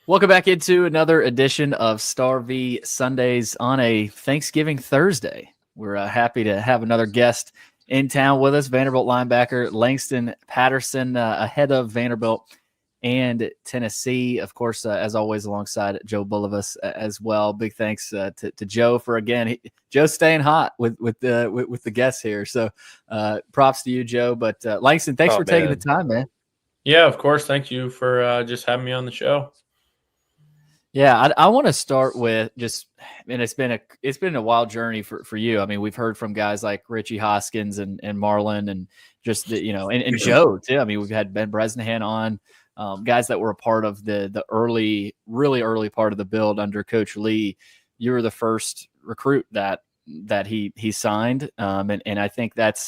Welcome back into another edition of Star V Sundays on a Thanksgiving Thursday. We're happy to have another guest in town with us, Vanderbilt linebacker Langston Patterson, ahead of Vanderbilt and Tennessee. Of course, as always, alongside Joe Bulovas as well. Big thanks to Joe for, again, Joe's staying hot with the guests here. So props to you, Joe. But Langston, thanks for taking the time, man. Yeah, of course. Thank you for just having me on the show. Yeah, I want to start with it's been a wild journey for you. I mean, we've heard from guys like Richie Hoskins and Marlon and just and Joe too. I mean, we've had Ben Bresnahan on, guys that were a part of the really early part of the build under Coach Lea. You were the first recruit that he signed, and I think that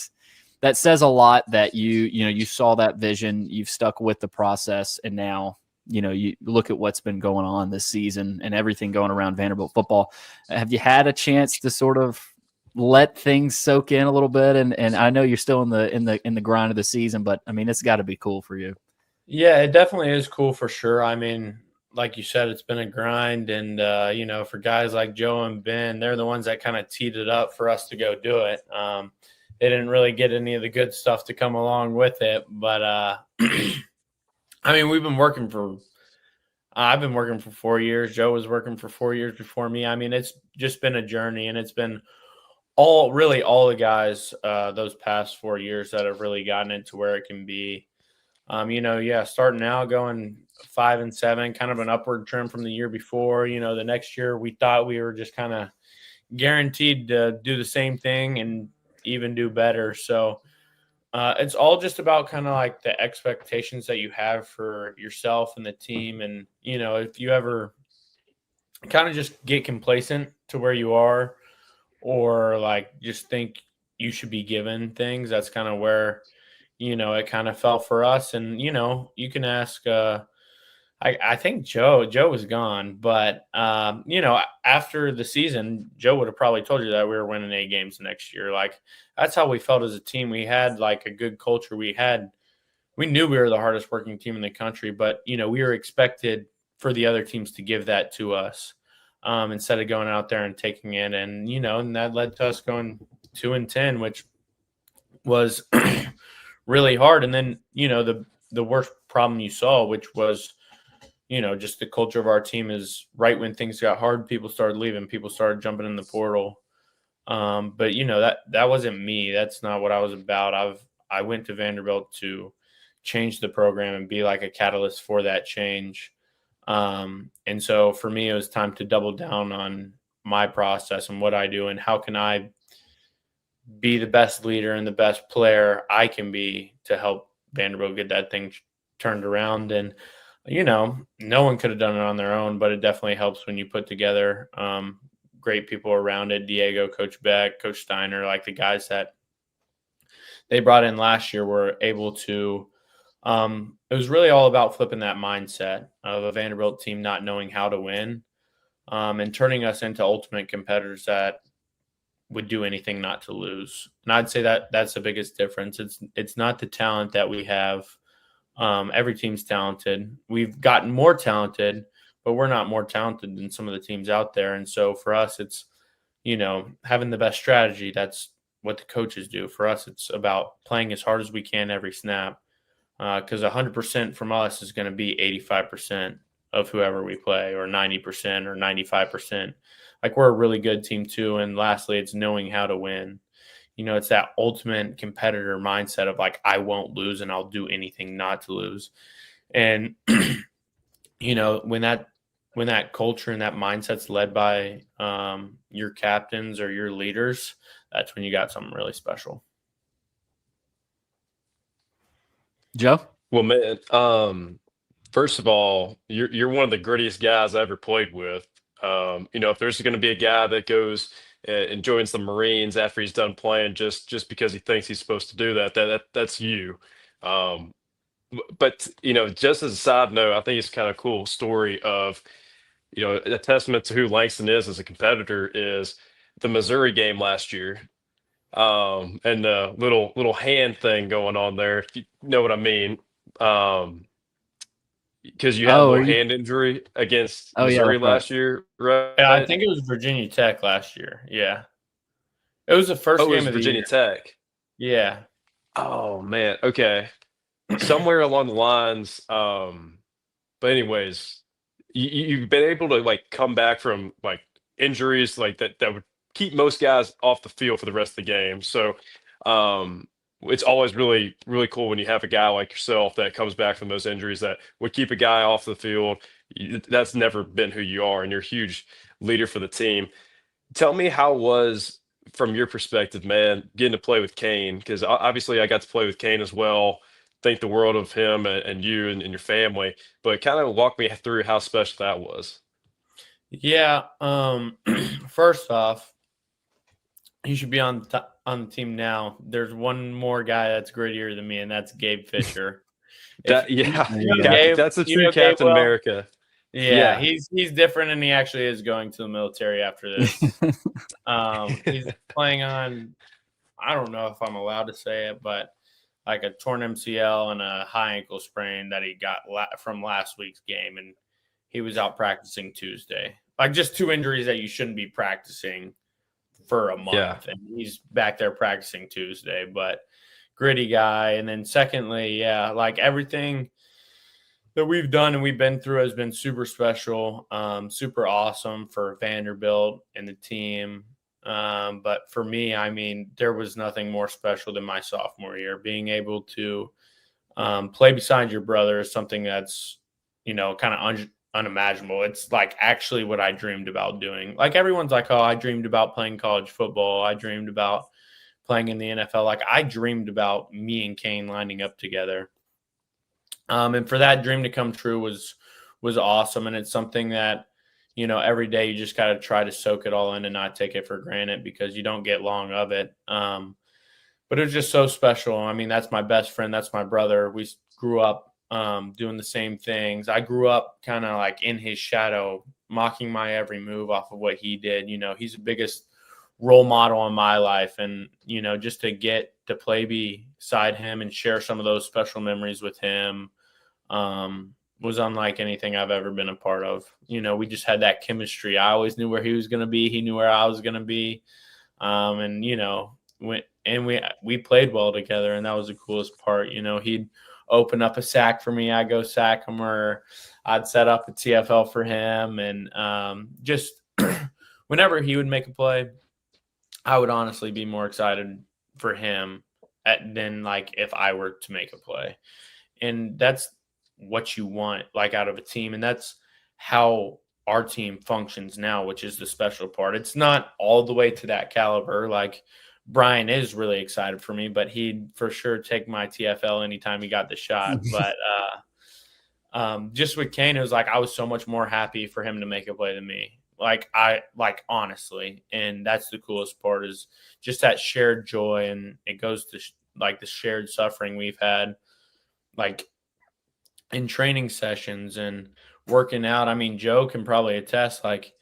says a lot that you saw that vision, you've stuck with the process, and now you look at what's been going on this season and everything going around Vanderbilt football. Have you had a chance to sort of let things soak in a little bit? And I know you're still in the grind of the season, but I mean, it's got to be cool for you. Yeah, it definitely is cool for sure. I mean, like you said, it's been a grind, and for guys like Joe and Ben, they're the ones that kind of teed it up for us to go do it. They didn't really get any of the good stuff to come along with it, but I mean, I've been working for 4 years. Joe was working for 4 years before me. I mean, it's just been a journey, and it's been all the guys those past 4 years that have really gotten it to where it can be. Starting out going 5-7, kind of an upward trend from the year before. The next year we thought we were just kind of guaranteed to do the same thing and even do better. So it's all just about kind of like the expectations that you have for yourself and the team. And, if you ever kind of just get complacent to where you are or like just think you should be given things, that's kind of where, it kind of fell for us. And, you can ask, I think Joe was gone, but after the season, Joe would have probably told you that we were winning 8 games next year. Like that's how we felt as a team. We had like a good culture. We knew we were the hardest working team in the country, but we were expected for the other teams to give that to us instead of going out there and taking it. And and that led to us going 2-10, which was really hard. And then the worst problem you saw, which was just the culture of our team is right when things got hard, people started leaving, people started jumping in the portal. But that wasn't me. That's not what I was about. I went to Vanderbilt to change the program and be like a catalyst for that change. And so for me, it was time to double down on my process and what I do and how can I be the best leader and the best player I can be to help Vanderbilt get that thing turned around. And no one could have done it on their own, but it definitely helps when you put together great people around it. Diego, Coach Beck, Coach Steiner, like the guys that they brought in last year were able to it was really all about flipping that mindset of a Vanderbilt team not knowing how to win and turning us into ultimate competitors that would do anything not to lose. And I'd say that that's the biggest difference. It's not the talent that we have. Every team's talented. We've gotten more talented, but we're not more talented than some of the teams out there. And so for us, it's, having the best strategy. That's what the coaches do. For us, it's about playing as hard as we can every snap because 100% from us is going to be 85% of whoever we play or 90% or 95%. Like we're a really good team too. And lastly, it's knowing how to win. It's that ultimate competitor mindset of like, I won't lose and I'll do anything not to lose. And, when that culture and that mindset's led by your captains or your leaders, that's when you got something really special. Joe? Well, man, first of all, you're one of the grittiest guys I ever played with. If there's going to be a guy that goes and joins the Marines after he's done playing just because he thinks he's supposed to do that's you. But just as a side note, I think it's kind of cool story of a testament to who Langston is as a competitor is the Missouri game last year. And the little hand thing going on there, if you know what I mean. because you had a Oh, little hand injury against Oh, yeah, Missouri that's right. last year, right? Yeah, I think it was Virginia Tech last year. Yeah. It was the first Oh, it game was of the Virginia year. Tech. Yeah. Oh man. Okay. Somewhere along the lines. But anyways, you've been able to like come back from like injuries like that would keep most guys off the field for the rest of the game. So um, it's always really really cool when you have a guy like yourself that comes back from those injuries that would keep a guy off the field. That's never been who you are, and you're a huge leader for the team. Tell me how it was from your perspective, man, getting to play with Kane, because obviously I got to play with Kane as well. Think the world of him and you and your family, but kind of walk me through how special that was. Yeah. First off, he should be on the team now. There's one more guy that's grittier than me, and that's Gabe Fisher. If That yeah, There you go. Gabe, that's a you true know Gabe Captain well. America. Yeah, Yeah, he's different, and he actually is going to the military after this. He's playing on, I don't know if I'm allowed to say it, but like a torn MCL and a high ankle sprain that he got from last week's game, and he was out practicing Tuesday. Like just two injuries that you shouldn't be practicing for a yeah, month, and he's back there practicing Tuesday. But gritty guy, and then secondly, yeah, like everything that we've done and we've been through has been super special, super awesome for Vanderbilt and the team. But for me, I mean, there was nothing more special than my sophomore year. Being able to play beside your brother is something that's, kind of unimaginable. It's like actually what I dreamed about doing. Like everyone's like, oh, I dreamed about playing college football. I dreamed about playing in the NFL. Like I dreamed about me and Kane lining up together. And for that dream to come true was awesome. And it's something that, every day you just got to try to soak it all in and not take it for granted because you don't get long of it. But it was just so special. I mean, that's my best friend. That's my brother. We grew up doing the same things. I grew up kind of like in his shadow, mocking my every move off of what he did. He's the biggest role model in my life. And, just to get to play beside him and share some of those special memories with him was unlike anything I've ever been a part of. We just had that chemistry. I always knew where he was going to be. He knew where I was going to be. And, we played well together, and that was the coolest part. He'd open up a sack for me. I'd go sack him, or I'd set up a TFL for him. And just whenever he would make a play, I would honestly be more excited for him than like if I were to make a play. And that's what you want like out of a team. And that's how our team functions now, which is the special part. It's not all the way to that caliber. Like Brian is really excited for me, but he'd for sure take my TFL anytime he got the shot. But just with Kane, it was like I was so much more happy for him to make a play than me. Honestly, and that's the coolest part is just that shared joy, and it goes to like the shared suffering we've had, like in training sessions and working out. I mean, Joe can probably attest. Like,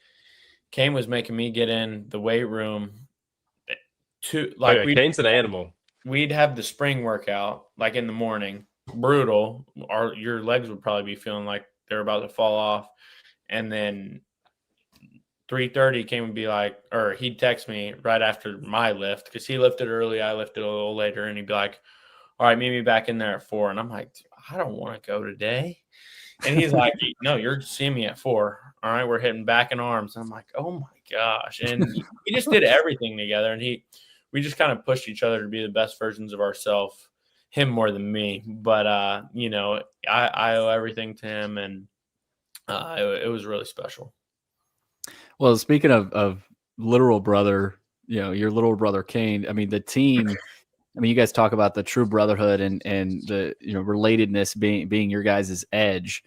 Kane was making me get in the weight room Kane's an animal. We'd have the spring workout like in the morning, brutal. Your legs would probably be feeling like they're about to fall off, and then 3:30 Kane would be like, or he'd text me right after my lift because he lifted early, I lifted a little later, and he'd be like, all right, meet me back in there at 4. And I'm like, I don't want to go today. And he's like, no, you're seeing me at 4. All right, we're hitting back and arms. And I'm like, oh my gosh. And he just did everything together. And we just kind of pushed each other to be the best versions of ourselves, him more than me. But, I owe everything to him. And it was really special. Well, speaking of literal brother, your little brother Kane. I mean, the team. I mean, you guys talk about the true brotherhood and the relatedness being your guys' edge.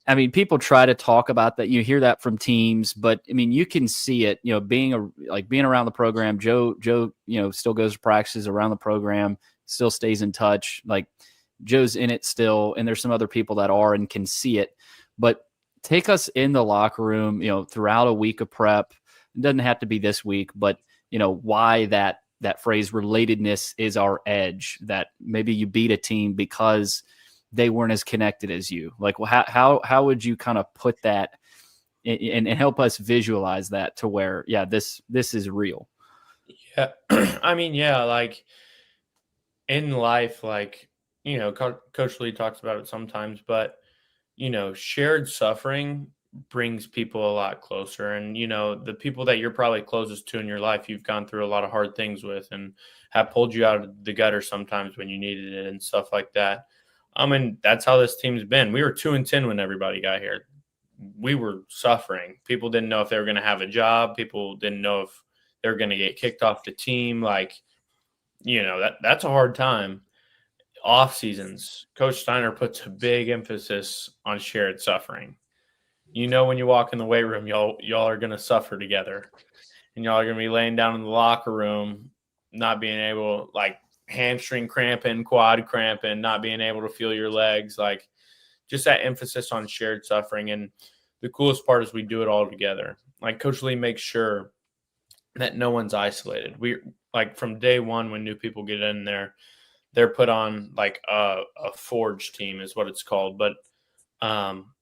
I mean, people try to talk about that. You hear that from teams, but I mean, you can see it. Being around the program. Joe, still goes to practices around the program, still stays in touch. Like Joe's in it still, and there's some other people that are and can see it. But take us in the locker room, throughout a week of prep. It doesn't have to be this week, but why that phrase relatedness is our edge, that maybe you beat a team because they weren't as connected as you? Like, how would you kind of put that and help us visualize that to where, yeah, this is real? Yeah. I mean, yeah, like in life, like, you know, Coach Lee talks about it sometimes, but, you know, shared suffering brings people a lot closer. And, you know, the people that you're probably closest to in your life, you've gone through a lot of hard things with and have pulled you out of the gutter sometimes when you needed it and stuff like that. I mean, that's how this team's been. We were 2-10 when everybody got here. We were suffering. People didn't know if they were going to have a job. People didn't know if they were going to get kicked off the team. Like, you know, that's a hard time. Off seasons, Coach Steiner puts a big emphasis on shared suffering. You know, when you walk in the weight room, y'all are going to suffer together, and y'all are going to be laying down in the locker room, not being able, like, hamstring cramping, quad cramping, not being able to feel your legs, like, just that emphasis on shared suffering. And the coolest part is we do it all together. Like, Coach Lee makes sure that no one's isolated. We, like, from day one when new people get in there, they're put on like a forge team is what it's called. But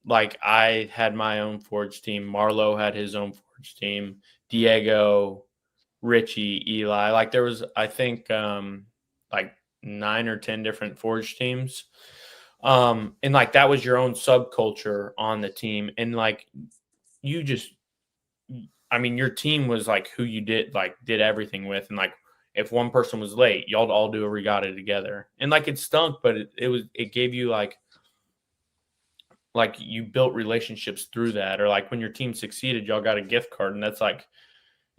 like I had my own forge team. Marlo had his own forge team. Diego, Richie, Eli. Like there was, I think, like 9 or 10 different forge teams. And like that was your own subculture on the team. And like you just, I mean, your team was like who you did everything with. And like if one person was late, y'all all do a regatta together. And like it stunk, but it gave you like you built relationships through that. Or like when your team succeeded, y'all got a gift card. And that's like,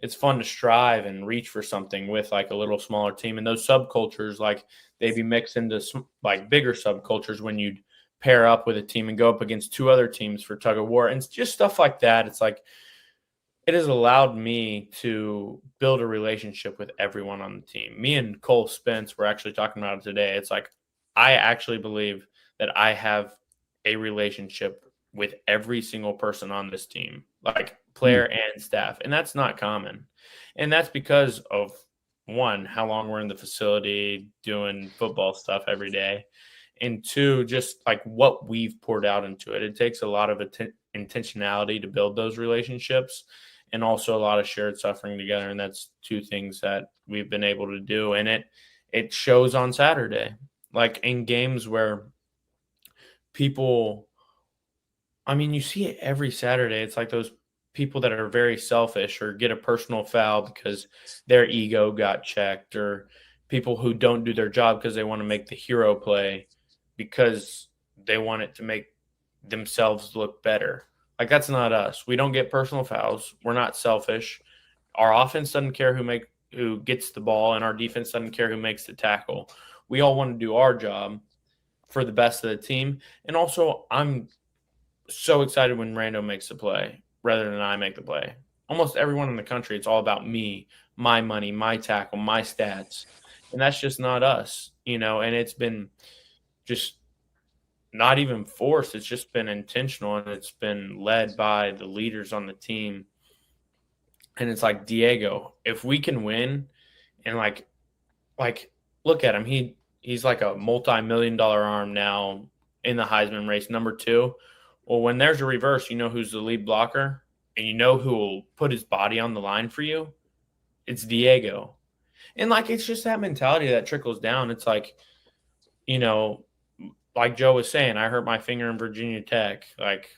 it's fun to strive and reach for something with like a little smaller team. And those subcultures, like they'd be mixed into like bigger subcultures when you'd pair up with a team and go up against 2 other teams for tug of war. And it's just stuff like that. It's like, it has allowed me to build a relationship with everyone on the team. Me and Cole Spence were actually talking about it today. It's like, I actually believe that I have a relationship with every single person on this team, like player and staff. And that's not common. And that's because of, one, how long we're in the facility doing football stuff every day. And 2, just like what we've poured out into it. It takes a lot of intentionality to build those relationships. And also a lot of shared suffering together. And that's 2 things that we've been able to do. And it shows on Saturday, like in games where people, I mean, you see it every Saturday. It's like those people that are very selfish or get a personal foul because their ego got checked, or people who don't do their job because they want to make the hero play because they want it to make themselves look better. Like, that's not us. We don't get personal fouls. We're not selfish. Our offense doesn't care who gets the ball, and our defense doesn't care who makes the tackle. We all want to do our job for the best of the team. And also, I'm so excited when Rando makes the play rather than I make the play. Almost everyone in the country, it's all about me, my money, my tackle, my stats. And that's just not us, you know, and it's been just not even forced. It's just been intentional, and it's been led by the leaders on the team. And it's like, Diego, if we can win, and like look at him. He's like a multi-million-dollar arm now in the Heisman race, number 2. Well, when there's a reverse, you know who's the lead blocker, and you know who will put his body on the line for you? It's Diego. And like, it's just that mentality that trickles down. It's like, you know, like Joe was saying, I hurt my finger in Virginia Tech. Like,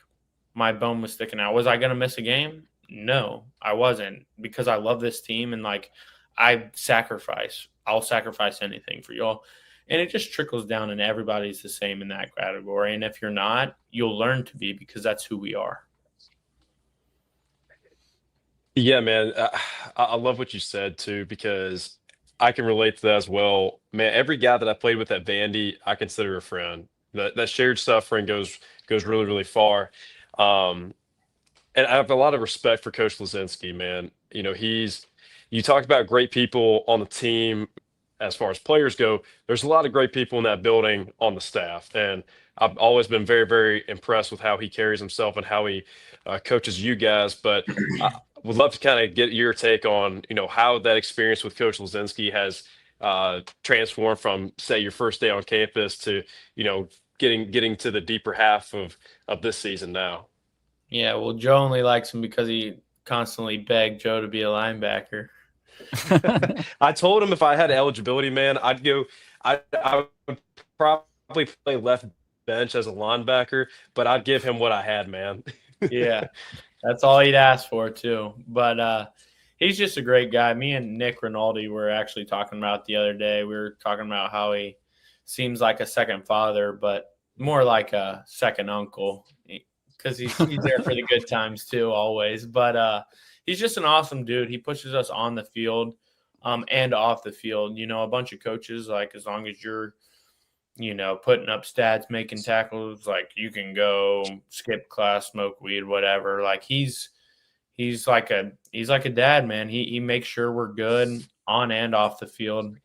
my bone was sticking out. Was I going to miss a game? No, I wasn't, because I love this team, and like, I'll sacrifice anything for y'all. And it just trickles down, and everybody's the same in that category. And if you're not, you'll learn to be, because that's who we are. Yeah, man. I love what you said too, because I can relate to that as well. Man, every guy that I played with at Vandy, I consider a friend. That shared suffering goes really, really far. Um, and I have a lot of respect for Coach Lzinski, man. You know, you talked about great people on the team as far as players go. There's a lot of great people in that building on the staff. And I've always been very, very impressed with how he carries himself and how he coaches you guys. But I would love to kind of get your take on, you know, how that experience with Coach Lzinski has transformed from, say, your first day on campus to, you know, getting to the deeper half of this season now. Yeah, well, Joe only likes him because he constantly begged Joe to be a linebacker. I told him if I had eligibility, man, I would probably play left bench as a linebacker, but I'd give him what I had, man. Yeah, that's all he'd ask for too. But he's just a great guy. Me and Nick Rinaldi were actually talking about the other day. We were talking about how he seems like a second father, but more like a second uncle because he's there for the good times too, always. But he's just an awesome dude. He pushes us on the field and off the field. You know, a bunch of coaches, like, as long as you're, you know, putting up stats, making tackles, like, you can go skip class, smoke weed, whatever. Like, he's like a dad, man. He makes sure we're good on and off the field,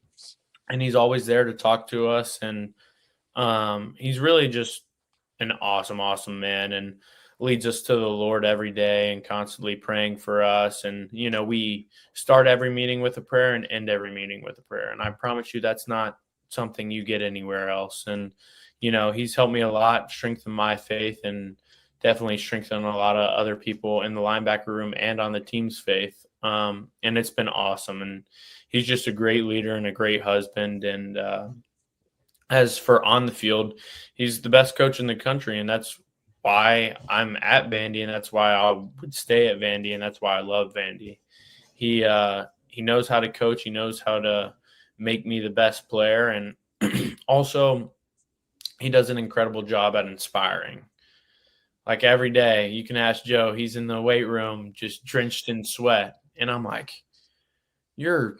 and he's always there to talk to us. And he's really just an awesome man, and leads us to the Lord every day and constantly praying for us. And, you know, we start every meeting with a prayer and end every meeting with a prayer. And I promise you that's not something you get anywhere else. And, you know, he's helped me a lot, strengthen my faith, and definitely strengthen a lot of other people in the linebacker room and on the team's faith. And it's been awesome. And he's just a great leader and a great husband. And as for on the field, he's the best coach in the country. And that's why I'm at Vandy, and that's why I would stay at Vandy, and that's why I love Vandy. He knows how to coach. He knows how to make me the best player. And also, he does an incredible job at inspiring. Like, every day, you can ask Joe, he's in the weight room just drenched in sweat. And I'm like, you're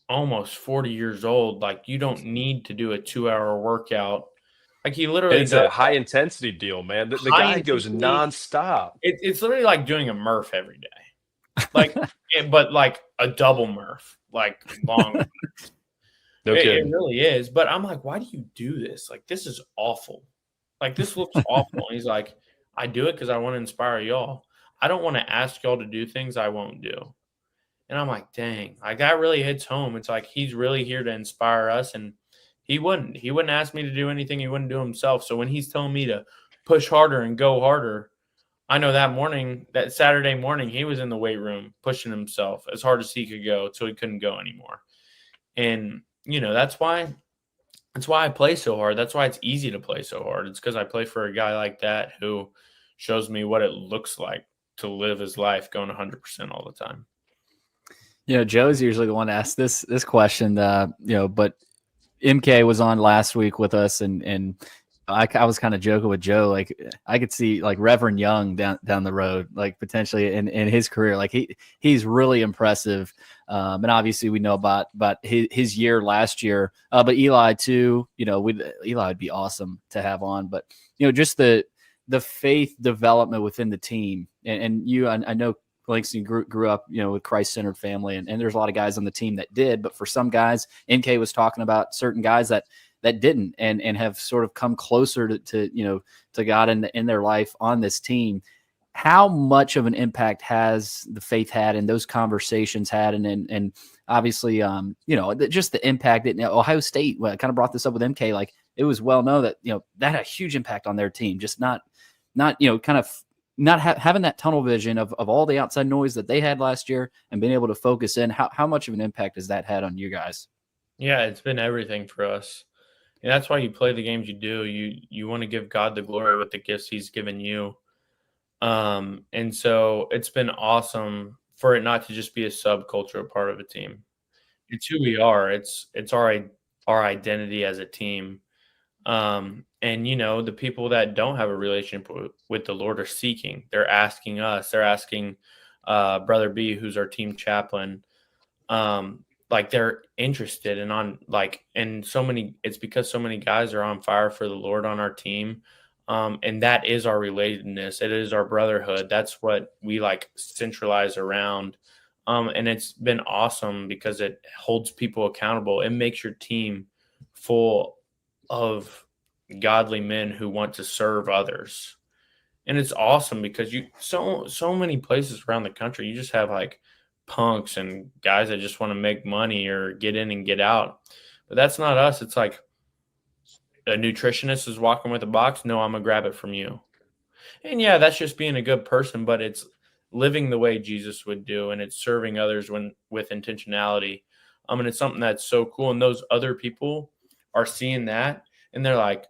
almost 40 years old. Like, you don't need to do a 2-hour workout. Like, he literally It's a high intensity deal, man. The guy goes nonstop. It's literally like doing a Murph every day. Like, but like a double Murph, like long. No kidding. It really is. But I'm like, why do you do this? Like, this is awful. Like, this looks awful. And he's like, I do it because I want to inspire y'all. I don't want to ask y'all to do things I won't do. And I'm like, dang, like, that really hits home. It's like, he's really here to inspire us. And he wouldn't ask me to do anything he wouldn't do himself. So when he's telling me to push harder and go harder, I know that Saturday morning, he was in the weight room pushing himself as hard as he could go till he couldn't go anymore. And, you know, that's why I play so hard. That's why it's easy to play so hard. It's because I play for a guy like that who shows me what it looks like to live his life going 100% all the time. You know, Joe's usually the one to ask this question, you know, but MK was on last week with us, and I was kind of joking with Joe. Like, I could see like Reverend Young down the road, like potentially in his career. Like, he's really impressive. And obviously we know about his year last year, but Eli too, you know, Eli would be awesome to have on, but, you know, just the faith development within the team. And you, I know Langston grew up, you know, with Christ-centered family, and there's a lot of guys on the team that did, but for some guys, NK was talking about certain guys that didn't and have sort of come closer to you know, to God in their life on this team. How much of an impact has the faith had and those conversations had? And obviously, you know, just the impact that, you know, Ohio State, well, I kind of brought this up with MK, like, it was well known that, you know, that had a huge impact on their team, just not, you know, kind of not having that tunnel vision of all the outside noise that they had last year and being able to focus in. How much of an impact has that had on you guys? Yeah, it's been everything for us. And that's why you play the games you do. You want to give God the glory with the gifts he's given you. And so it's been awesome for it not to just be a subculture part of a team. It's who we are. It's our identity as a team. And, you know, the people that don't have a relationship with the Lord are seeking. They're asking us. They're asking Brother B, who's our team chaplain. Like, they're interested and it's because so many guys are on fire for the Lord on our team. And that is our relatedness. It is our brotherhood. That's what we like centralize around. And it's been awesome because it holds people accountable. It makes your team full of godly men who want to serve others. And it's awesome because so many places around the country, you just have like punks and guys that just want to make money or get in and get out. But that's not us. It's like a nutritionist is walking with a box, no, I'm going to grab it from you. And yeah, that's just being a good person, but it's living the way Jesus would do, and it's serving others with intentionality. And it's something that's so cool. And those other people are seeing that, and they're like,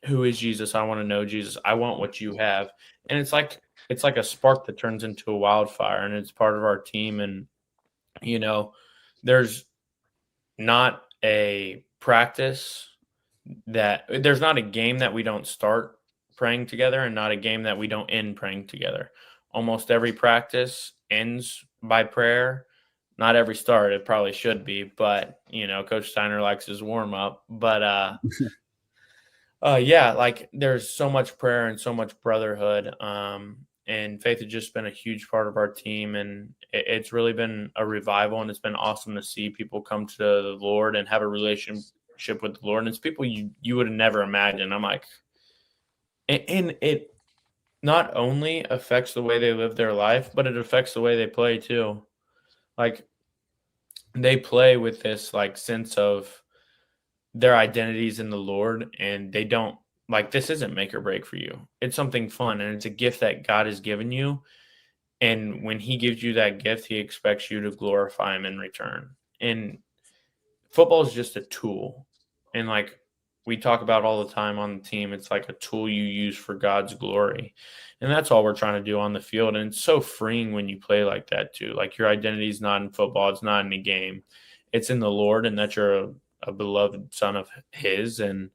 "Who is Jesus? I want to know Jesus. I want what you have." And it's like a spark that turns into a wildfire, and it's part of our team. And there's not a practice there's not a game that we don't start praying together, and not a game that we don't end praying together. Almost every practice ends by prayer. Not every start, it probably should be, but Coach Steiner likes his warm up. But yeah, like there's so much prayer and so much brotherhood. And faith has just been a huge part of our team, and it's really been a revival, and it's been awesome to see people come to the Lord and have a relationship with the Lord. And it's people you would have never imagined. I'm like, and it not only affects the way they live their life, but it affects the way they play too. Like they play with this like sense of their identities in the Lord, and they don't like, this isn't make or break for you. It's something fun, and it's a gift that God has given you. And when he gives you that gift, he expects you to glorify him in return. And football is just a tool. And like we talk about all the time on the team, it's like a tool you use for God's glory. And that's all we're trying to do on the field. And it's so freeing when you play like that too. Like your identity is not in football. It's not in the game. It's in the Lord, and that you're a beloved son of his. And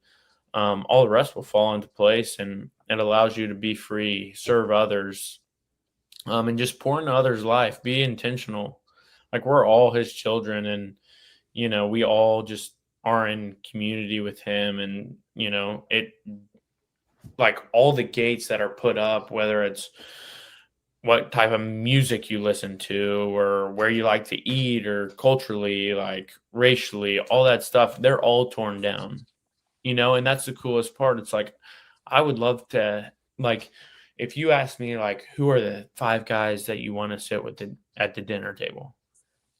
all the rest will fall into place, and it allows you to be free, serve others, and just pour into others' life. Be intentional. Like we're all his children, and we all just are in community with him. And it, like all the gates that are put up, whether it's what type of music you listen to, or where you like to eat, or culturally, like racially, all that stuff, they're all torn down. And that's the coolest part. It's like, I would love to, like, if you ask me, like, who are the 5 guys that you want to sit with at the dinner table?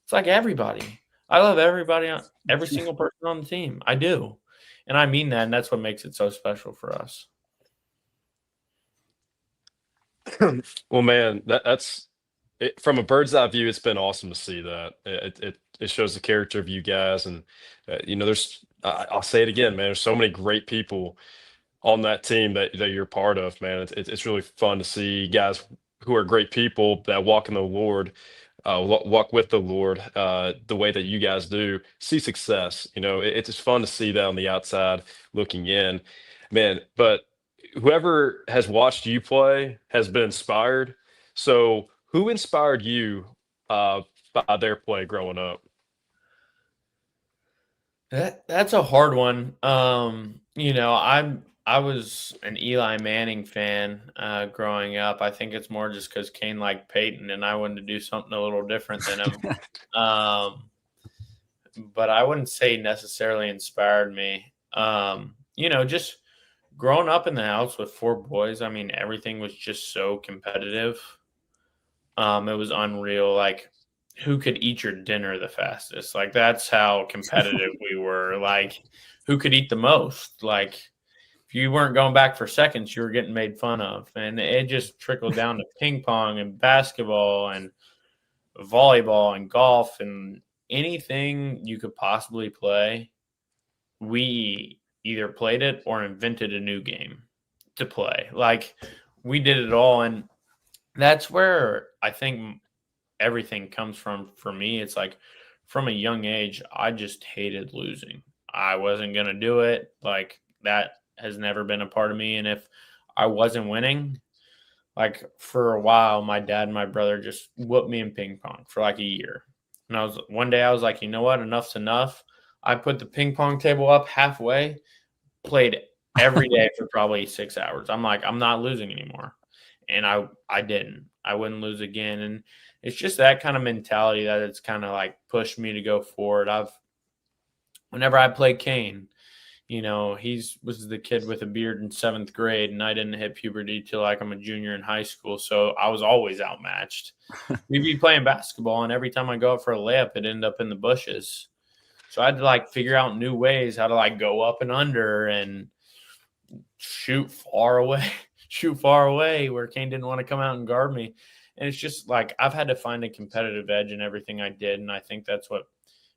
It's like everybody. I love everybody, every single person on the team. I do. And I mean that. And that's what makes it so special for us. Well, man, that's it, from a bird's eye view. It's been awesome to see that. It shows the character of you guys, and there's I'll say it again, man. There's so many great people on that team that you're part of, man. It's really fun to see guys who are great people that walk in the Lord, walk with the Lord, the way that you guys do. See success. It's just fun to see that on the outside looking in, man. But whoever has watched you play has been inspired. So, who inspired you by their play growing up? That's a hard one. I was an Eli Manning fan growing up. I think it's more just because Kane liked Peyton, and I wanted to do something a little different than him. But I wouldn't say necessarily inspired me. Just growing up in the house with 4 boys, I mean, everything was just so competitive. It was unreal. Like, who could eat your dinner the fastest? Like, that's how competitive we were. Like, who could eat the most? Like, if you weren't going back for seconds, you were getting made fun of. And it just trickled down to ping pong and basketball and volleyball and golf and anything you could possibly play. We either played it or invented a new game to play. Like, we did it all. And that's where I think everything comes from for me. It's like from a young age, I just hated losing. I wasn't going to do it. Like, that has never been a part of me. And if I wasn't winning, like for a while, my dad and my brother just whooped me in ping pong for like a year. And one day I was like, you know what? Enough's enough. I put the ping pong table up halfway, played every day for probably 6 hours. I'm like, I'm not losing anymore. And I didn't. I wouldn't lose again. And it's just that kind of mentality that it's kind of like pushed me to go forward. Whenever I play Kane, he was the kid with a beard in 7th grade, and I didn't hit puberty till like I'm a junior in high school. So I was always outmatched. We'd be playing basketball, and every time I go up for a layup, it'd end up in the bushes. So I had to like figure out new ways how to like go up and under. And shoot far away where Kane didn't want to come out and guard me. And it's just like I've had to find a competitive edge in everything I did, and I think that's what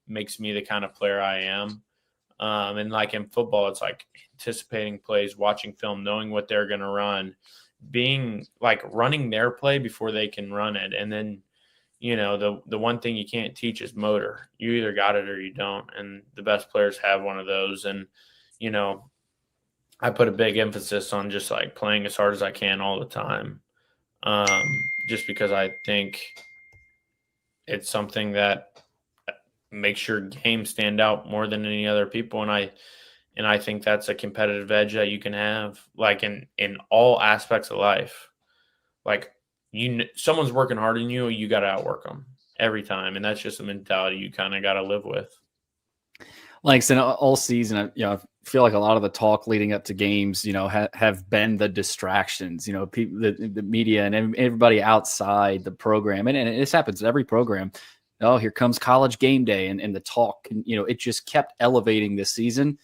makes me the kind of player I am. And like in football, it's like anticipating plays, watching film, knowing what they're going to run, being like running their play before they can run it. And then, the one thing you can't teach is motor. You either got it or you don't. And the best players have one of those. And, I put a big emphasis on just like playing as hard as I can all the time. Just because I think it's something that makes your game stand out more than any other people. And I think that's a competitive edge that you can have, like in all aspects of life. Like someone's working hard on you, you got to outwork them every time. And that's just a mentality you kind of got to live with. Langston, all season, I feel like a lot of the talk leading up to games, have been the distractions, people, the media and everybody outside the program. And this happens in every program. Oh, here comes college game day and the talk. And, it just kept elevating this season.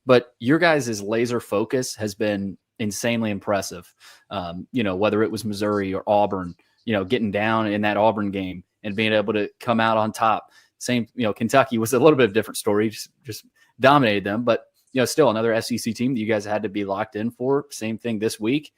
But your guys' laser focus has been insanely impressive. Whether it was Missouri or Auburn, getting down in that Auburn game and being able to come out on top. Same, Kentucky was a little bit of a different story, just dominated them. But, still another SEC team that you guys had to be locked in for. Same thing this week.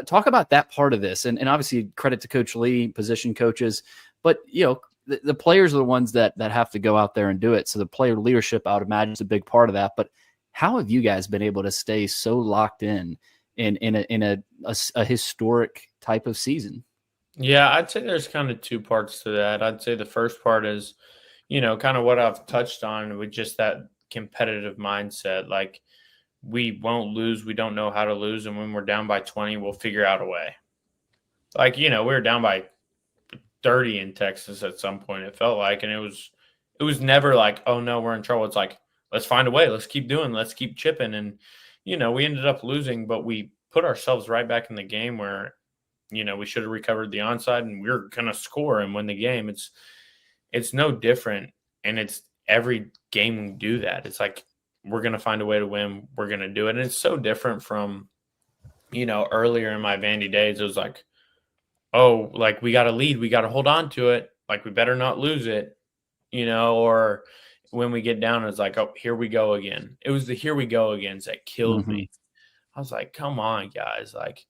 Talk about that part of this. And obviously credit to Coach Lea, position coaches. But, the players are the ones that have to go out there and do it. So the player leadership, I would imagine, is a big part of that. But how have you guys been able to stay so locked in a historic type of season? Yeah, I'd say there's kind of two parts to that. I'd say the first part is, kind of what I've touched on with just that competitive mindset. Like, we won't lose. We don't know how to lose. And when we're down by 20, we'll figure out a way. Like, we were down by 30 in Texas at some point, it felt like. And it was never like, oh, no, we're in trouble. It's like, let's find a way. Let's keep doing. Let's keep chipping. And, we ended up losing, but we put ourselves right back in the game where, we should have recovered the onside and we we're going to score and win the game. It's no different. And it's every game we do that. It's like, we're going to find a way to win. We're going to do it. And it's so different from, earlier in my Vandy days, it was like, oh, like we got to lead. We got to hold on to it. Like we better not lose it, or when we get down, it's like, oh, here we go again. It was the here we go agains that killed me. I was like, come on, guys. Like,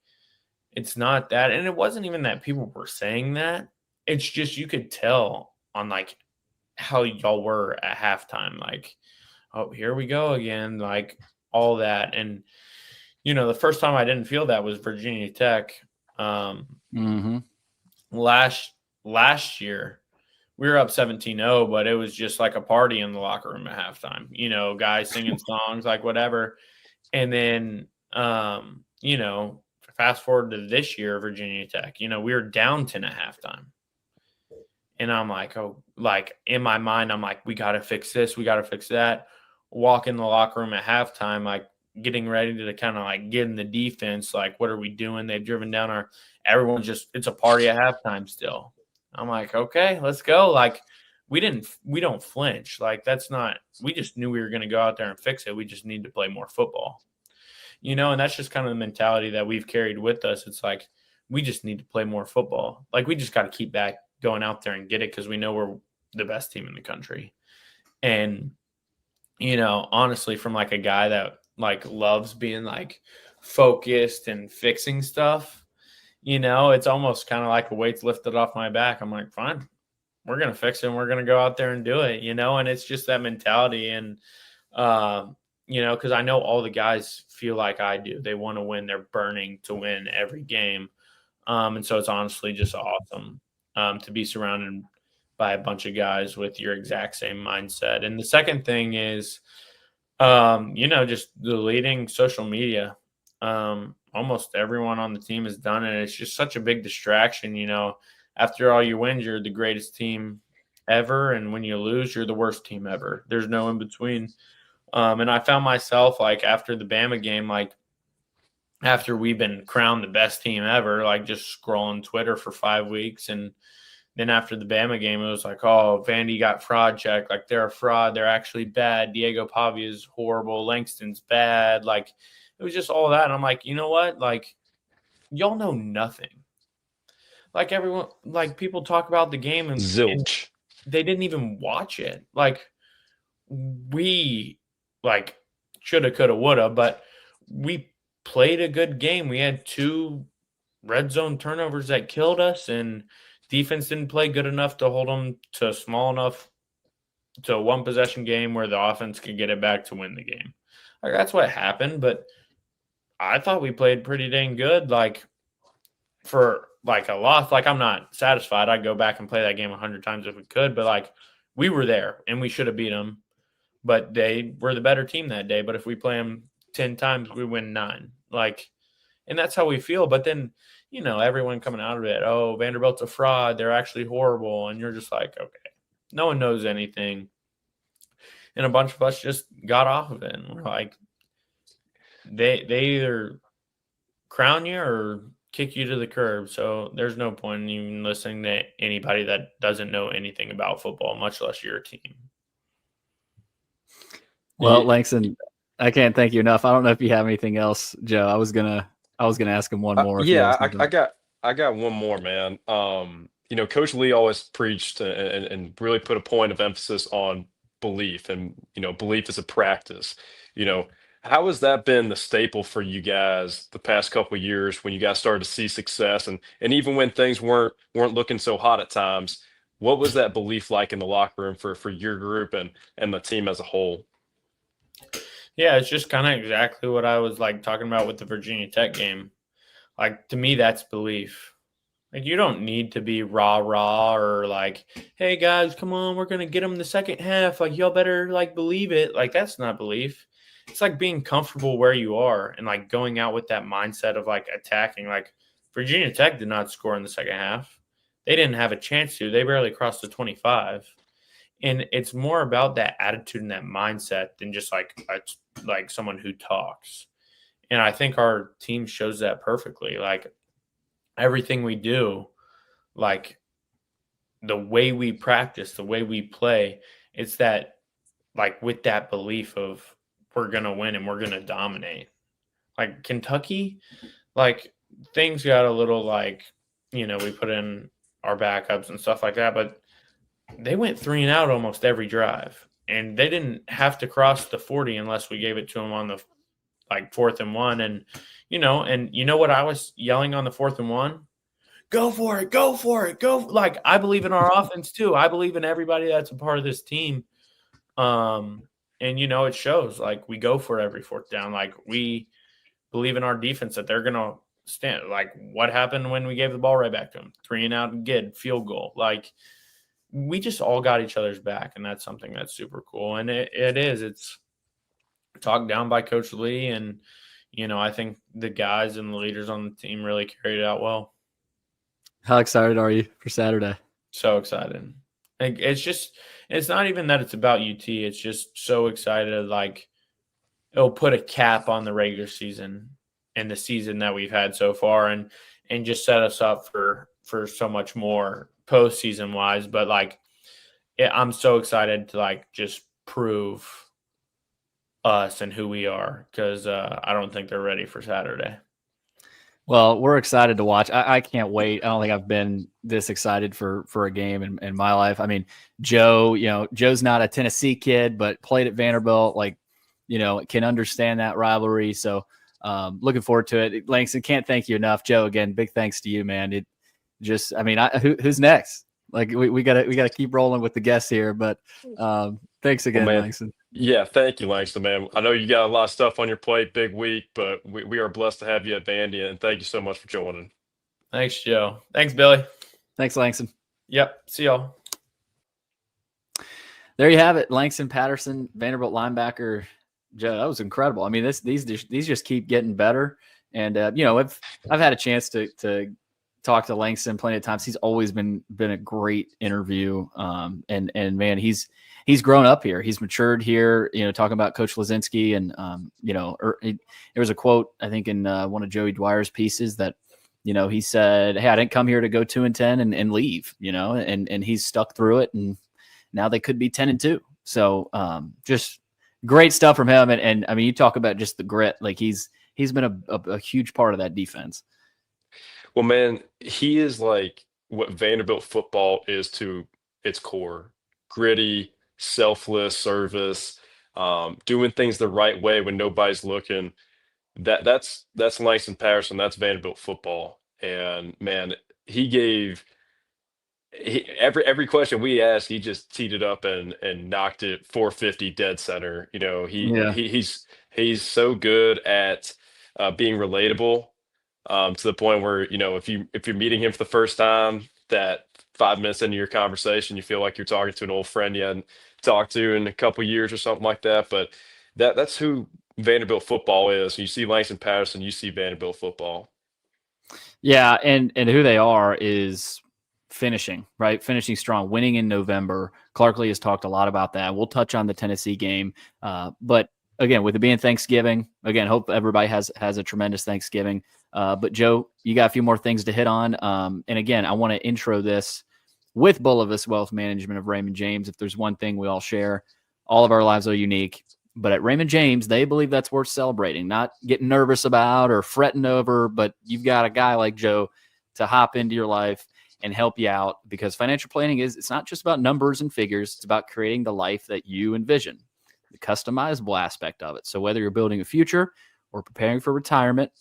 it's not that. And it wasn't even that people were saying that. It's just you could tell on like how y'all were at halftime. Like, oh, here we go again. Like all that. And, the first time I didn't feel that was Virginia Tech. Last year, we were up 17-0, but it was just like a party in the locker room at halftime. Guys singing songs, like whatever. And then, fast forward to this year, Virginia Tech, we were down 10 at halftime. And I'm like, oh, like in my mind, I'm like, we got to fix this. We got to fix that. Walk in the locker room at halftime, like getting ready to kind of like get in the defense. Like, what are we doing? They've driven down everyone's just, it's a party at halftime still. I'm like, okay, let's go. Like, we don't flinch. Like, we just knew we were going to go out there and fix it. We just need to play more football. And that's just kind of the mentality that we've carried with us. It's like, we just need to play more football. Like, we just got to keep back going out there and get it because we know we're the best team in the country. And, honestly, from like a guy that like loves being like focused and fixing stuff, it's almost kind of like a weight's lifted off my back. I'm like, fine, we're going to fix it and we're going to go out there and do it, and it's just that mentality. And, because I know all the guys feel like I do. They want to win. They're burning to win every game. And so it's honestly just awesome to be surrounded by a bunch of guys with your exact same mindset. And the second thing is, just the leading social media. Almost everyone on the team has done it. It's just such a big distraction. After all your wins, you're the greatest team ever. And when you lose, you're the worst team ever. There's no in between. And I found myself like after the Bama game, like after we've been crowned the best team ever, like just scrolling Twitter for 5 weeks. And then after the Bama game, it was like, oh, Vandy got fraud checked. Like they're a fraud. They're actually bad. Diego Pavia is horrible. Langston's bad. Like It was just all that. And I'm like, you know what? Like, y'all know nothing. Like everyone, like people talk about the game and Zilch. they didn't even watch it. Like we like shoulda, coulda, woulda, but we played a good game. We had 2 red zone turnovers that killed us, and defense didn't play good enough to hold them to small enough to a 1 possession game where the offense could get it back to win the game. Like that's what happened, but I thought we played pretty dang good. Like for like a loss, like I'm not satisfied. I'd go back and play that game 100 times if we could, but like we were there and we should have beat them. But they were the better team that day. But if we play them 10 times, we win 9. Like, and that's how we feel. But then, you know, everyone coming out of it, oh, Vanderbilt's a fraud. They're actually horrible. And you're just like, okay, no one knows anything. And a bunch of us just got off of it. And we're like, they either crown you or kick you to the curb. So there's no point in even listening to anybody that doesn't know anything about football, much less your team. Well, Langston, I can't thank you enough. I don't know if you have anything else, Joe. I was gonna ask him one more. Yeah, I got one more, man. You know, Coach Lea always preached and really put a point of emphasis on belief, and you know, belief is a practice. You know, how has that been the staple for you guys the past couple of years when you guys started to see success, and even when things weren't looking so hot at times? What was that belief like in the locker room for your group and the team as a whole? Yeah, it's just kind of exactly what I was like talking about with the Virginia Tech game. Like to me, that's belief. Like you don't need to be rah or like, hey guys, come on, we're gonna get them in the second half. Like y'all better like believe it. Like that's not belief. It's like being comfortable where you are and like going out with that mindset of like attacking. Like Virginia Tech did not score in the second half. They didn't have a chance to. They barely crossed the 25. And it's more about that attitude and that mindset than just like someone who talks. And I think our team shows that perfectly. Like everything we do, like the way we practice, the way we play, it's that like with that belief of we're going to win and we're going to dominate. Like Kentucky, like things got a little like, you know, we put in our backups and stuff like that, but they went 3 and out almost every drive, and they didn't have to cross the 40 unless we gave it to them on the like 4th and 1. And you know what I was yelling on the 4th and 1? Go for it, go for it, go! Like I believe in our offense too. I believe in everybody that's a part of this team. And you know it shows. Like we go for every 4th down. Like we believe in our defense that they're gonna stand. Like what happened when we gave the ball right back to them? 3 and out and good field goal. Like we just all got each other's back, and that's something that's super cool. And it's talked down by Coach Lea, and you know I think the guys and the leaders on the team really carried it out well. How excited are you for Saturday? So excited. Like it's not even that it's about UT. It's just so excited. Like it'll put a cap on the regular season and the season that we've had so far, and just set us up for so much more postseason wise. But like I'm so excited to like just prove us and who we are, because I don't think they're ready for Saturday. Well, we're excited to watch. I can't wait. I don't think I've been this excited for a game in my life. I mean, Joe, you know, Joe's not a Tennessee kid, but played at Vanderbilt, like, you know, can understand that rivalry. So looking forward to it. Langston, can't thank you enough. Joe, again, big thanks to you, man. It just, I mean, who's next? Like we gotta keep rolling with the guests here, but thanks again, Langston. Yeah, thank you, Langston, man. I know you got a lot of stuff on your plate, big week, but we are blessed to have you at Vandy, and thank you so much for joining. Thanks, Joe. Thanks, Billy. Thanks, Langston. Yep. See y'all. There you have it, Langston Patterson, Vanderbilt linebacker. Joe, that was incredible. I mean, these just keep getting better, and you know, I've had a chance to talk to Langston plenty of times. He's always been a great interview, and man, he's grown up here. He's matured here. You know, talking about Coach Lzinski, and you know, there was a quote I think in one of Joey Dwyer's pieces that, you know, he said, "Hey, I didn't come here to go 2-10 and leave." You know, and he's stuck through it, and now they could be 10-2. So just great stuff from him. And I mean, you talk about just the grit. Like he's he's been a huge part of that defense. Well, man, he is like what Vanderbilt football is to its core: gritty, selfless service, doing things the right way when nobody's looking. That's Langston Patterson. That's Vanderbilt football. And man, he gave every question we asked, he just teed it up and knocked it 450 dead center. You know, Yeah. he's so good at being relatable, to the point where, you know, if you're meeting him for the first time, that 5 minutes into your conversation, you feel like you're talking to an old friend you hadn't talked to in a couple years or something like that. But that's who Vanderbilt football is. You see Langston Patterson, you see Vanderbilt football. Yeah, and who they are is finishing, right? Finishing strong, winning in November. Clark Lea has talked a lot about that. We'll touch on the Tennessee game. But again, with it being Thanksgiving, again, hope everybody has a tremendous Thanksgiving. But Joe, you got a few more things to hit on. And again, I want to intro this with Bulovas Wealth Management of Raymond James. If there's one thing we all share, all of our lives are unique. But at Raymond James, they believe that's worth celebrating, not getting nervous about or fretting over. But you've got a guy like Joe to hop into your life and help you out, because financial planning it's not just about numbers and figures. It's about creating the life that you envision, the customizable aspect of it. So whether you're building a future or preparing for retirement,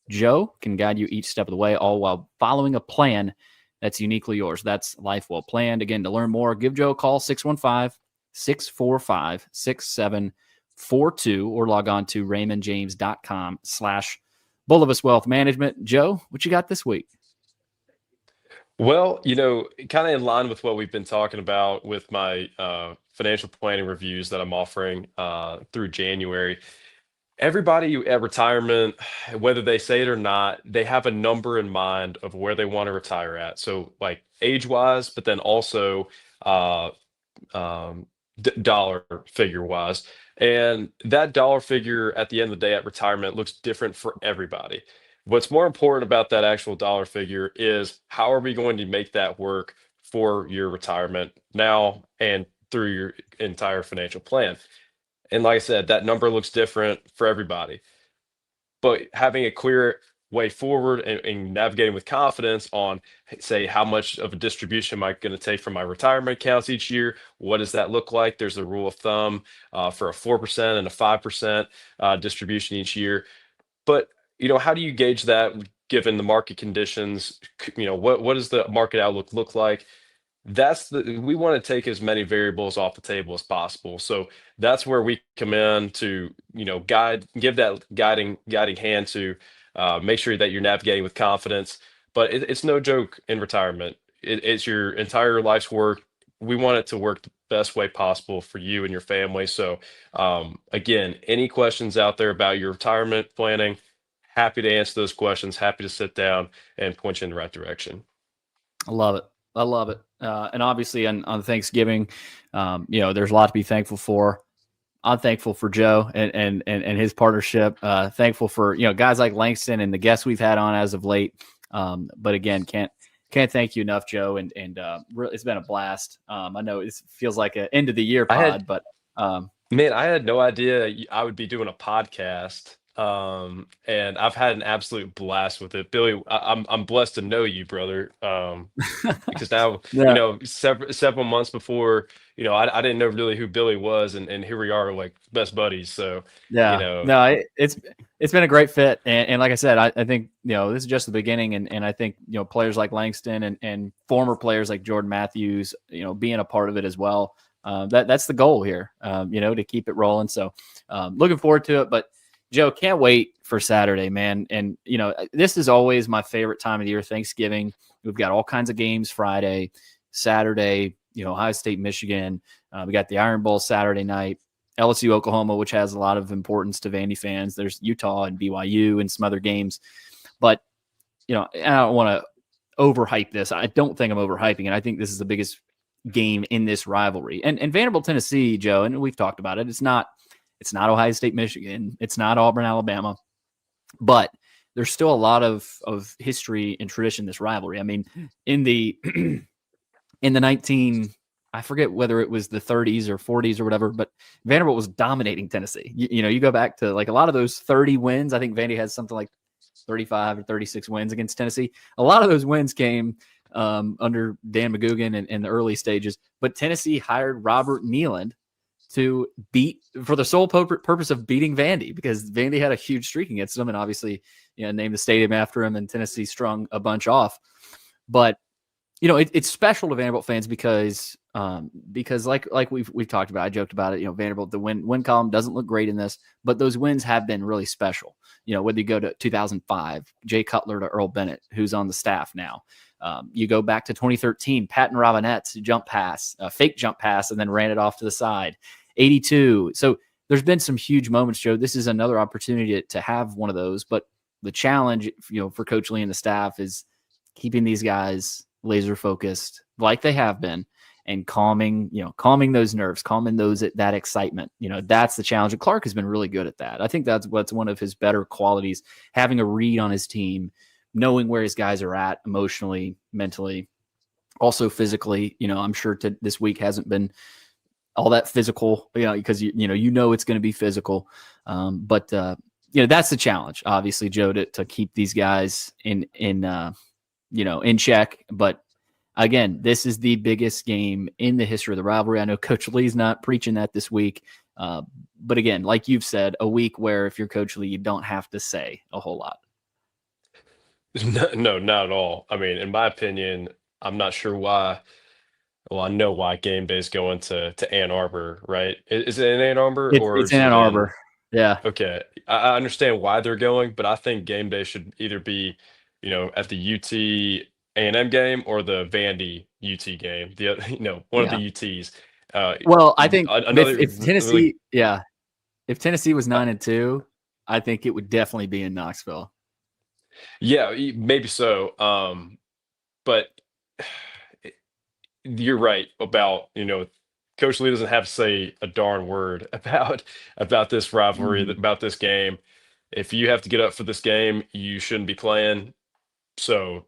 Joe can guide you each step of the way, all while following a plan that's uniquely yours. That's life well planned. Again, to learn more, give Joe a call, 615-645-6742, or log on to raymondjames.com/Bulovas Wealth Management. Joe, what you got this week? Well, you know, kind of in line with what we've been talking about with my financial planning reviews that I'm offering through January. Everybody at retirement, whether they say it or not, they have a number in mind of where they want to retire at. So, like age-wise, but then also dollar figure-wise. And that dollar figure at the end of the day at retirement looks different for everybody. What's more important about that actual dollar figure is how are we going to make that work for your retirement now and through your entire financial plan. And like I said, that number looks different for everybody. But having a clear way forward and navigating with confidence on, say, how much of a distribution am I going to take from my retirement accounts each year? What does that look like? There's a rule of thumb for a 4% and a 5% distribution each year. But you know, how do you gauge that given the market conditions? You know, what does the market outlook look like? We want to take as many variables off the table as possible. So that's where we come in to, you know, give that guiding hand to make sure that you're navigating with confidence. But it's no joke in retirement. It's your entire life's work. We want it to work the best way possible for you and your family. So again, any questions out there about your retirement planning, happy to answer those questions, happy to sit down and point you in the right direction. I love it. I love it. And obviously on Thanksgiving, you know, there's a lot to be thankful for. I'm thankful for Joe and his partnership. Thankful for, you know, guys like Langston and the guests we've had on as of late. But again, can't thank you enough, Joe. And it's been a blast. I know it feels like an end of the year pod, but man, I had no idea I would be doing a podcast. And I've had an absolute blast with it. Billy, I'm blessed to know you, brother. Because now, yeah. You know, several months before, you know, I didn't know really who Billy was, and here we are, like best buddies. So yeah, you know, no, it's been a great fit. And like I said, I think, you know, this is just the beginning. And I think, you know, players like Langston and former players like Jordan Matthews, you know, being a part of it as well. That's the goal here, you know, to keep it rolling. So looking forward to it. But Joe, can't wait for Saturday, man. And, you know, this is always my favorite time of the year, Thanksgiving. We've got all kinds of games Friday, Saturday, you know, Ohio State, Michigan. We got the Iron Bowl Saturday night, LSU, Oklahoma, which has a lot of importance to Vandy fans. There's Utah and BYU and some other games. But, you know, I don't want to overhype this. I don't think I'm overhyping it. I think this is the biggest game in this rivalry. And Vanderbilt, Tennessee, Joe, and we've talked about it, it's not Ohio State, Michigan. It's not Auburn, Alabama. But there's still a lot of history and tradition in this rivalry. I mean, in the 19, I forget whether it was the 30s or 40s or whatever, but Vanderbilt was dominating Tennessee. You go back to like a lot of those 30 wins. I think Vandy has something like 35 or 36 wins against Tennessee. A lot of those wins came under Dan McGugan in the early stages, but Tennessee hired Robert Nealand to beat for the sole purpose of beating Vandy, because Vandy had a huge streak against them, and obviously, named the stadium after him, and Tennessee strung a bunch off. But it's special to Vanderbilt fans because like we've talked about, I joked about it. Vanderbilt, the win column doesn't look great in this, but those wins have been really special. Whether you go to 2005, Jay Cutler to Earl Bennett, who's on the staff now. You go back to 2013, Patton Robinette's jump pass, a fake jump pass, and then ran it off to the side. 82. So there's been some huge moments, Joe. This is another opportunity to have one of those. But the challenge, for Coach Lea and the staff is keeping these guys laser focused like they have been, and calming those nerves, calming that excitement. That's the challenge. And Clark has been really good at that. I think that's what's one of his better qualities, having a read on his team, knowing where his guys are at emotionally, mentally, also physically. I'm sure this week hasn't been all that physical, because it's going to be physical. But that's the challenge, obviously, Joe, to keep these guys in check. But again, this is the biggest game in the history of the rivalry. I know Coach Lee's not preaching that this week. But again, like you've said, a week where if you're Coach Lea, you don't have to say a whole lot. No, not at all. I mean, in my opinion, I'm not sure why. Well, I know why game day is going to Ann Arbor, right? Is it in Ann Arbor or it's in Ann Arbor? Yeah. Okay. I understand why they're going, but I think game day should either be, at the UT A&M game or the Vandy UT game. One of the UTs. Well, I think if Tennessee, really, if Tennessee was 9-2, I think it would definitely be in Knoxville. Yeah, maybe so. But you're right about, Coach Lee doesn't have to say a darn word about this rivalry, about this game. If you have to get up for this game, you shouldn't be playing. So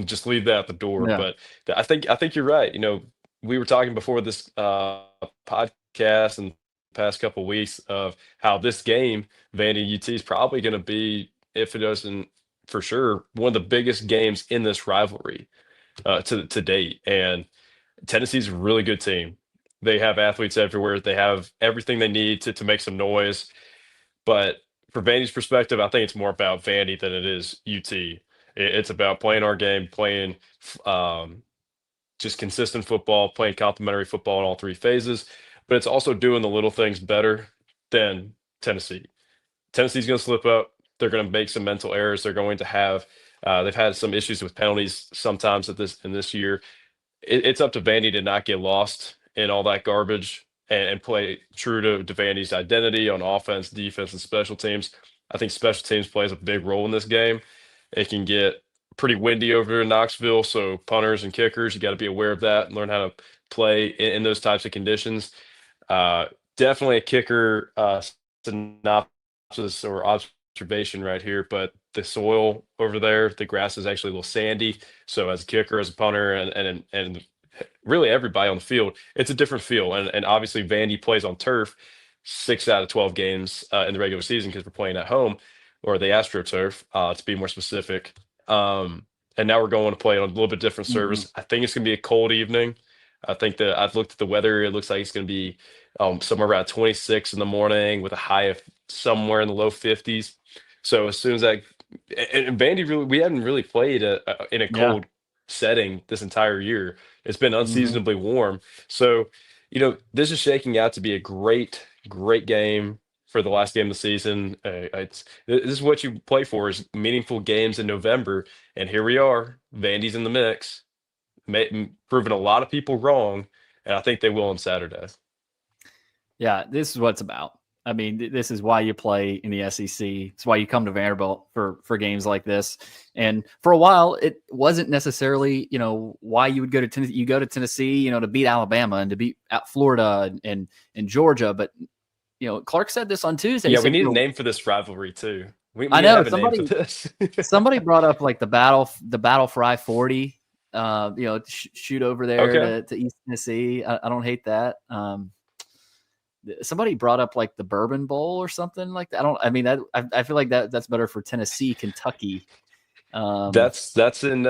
just leave that at the door. Yeah. But I think you're right. We were talking before this podcast and past couple of weeks of how this game, Vandy UT, is probably going to be, if it doesn't for sure, one of the biggest games in this rivalry to date. And Tennessee's a really good team. They have athletes everywhere. They have everything they need to make some noise. But for Vandy's perspective, I think it's more about Vandy than it is UT. It's about playing our game, playing just consistent football, playing complementary football in all three phases. But it's also doing the little things better than Tennessee. Tennessee's going to slip up. They're going to make some mental errors. They're going to have they've had some issues with penalties sometimes in this year. It's up to Vandy to not get lost in all that garbage and play true to Vandy's identity on offense, defense, and special teams. I think special teams plays a big role in this game. It can get pretty windy over in Knoxville, so punters and kickers, you got to be aware of that and learn how to play in those types of conditions. Definitely a kicker synopsis or observation right here, but the soil over there, the grass is actually a little sandy. So as a kicker, as a punter, and really everybody on the field, it's a different feel. And obviously Vandy plays on turf 6 out of 12 games in the regular season because we're playing at home, or the AstroTurf, to be more specific. And now we're going to play on a little bit different service. I think it's going to be a cold evening. I think that I've looked at the weather. It looks like it's going to be somewhere around 26 in the morning with a high of somewhere in the low 50s. So as soon as and Vandy, really, we haven't really played in a cold setting this entire year. It's been unseasonably warm. So, this is shaking out to be a great, great game for the last game of the season. This is what you play for, is meaningful games in November. And here we are, Vandy's in the mix, proving a lot of people wrong. And I think they will on Saturday. Yeah, this is what it's about. I mean, this is why you play in the SEC. It's why you come to Vanderbilt for games like this. And for a while, it wasn't necessarily, why you would go to Tennessee. You go to Tennessee, to beat Alabama and to beat Florida and Georgia. But, Clark said this on Tuesday. Yeah, we need a name for this rivalry too. We I know have a name for this. somebody brought up like the battle for I-40 shoot over there to East Tennessee. I don't hate that. Somebody brought up like the Bourbon Bowl or something like that. I feel like that's better for Tennessee, Kentucky. That's in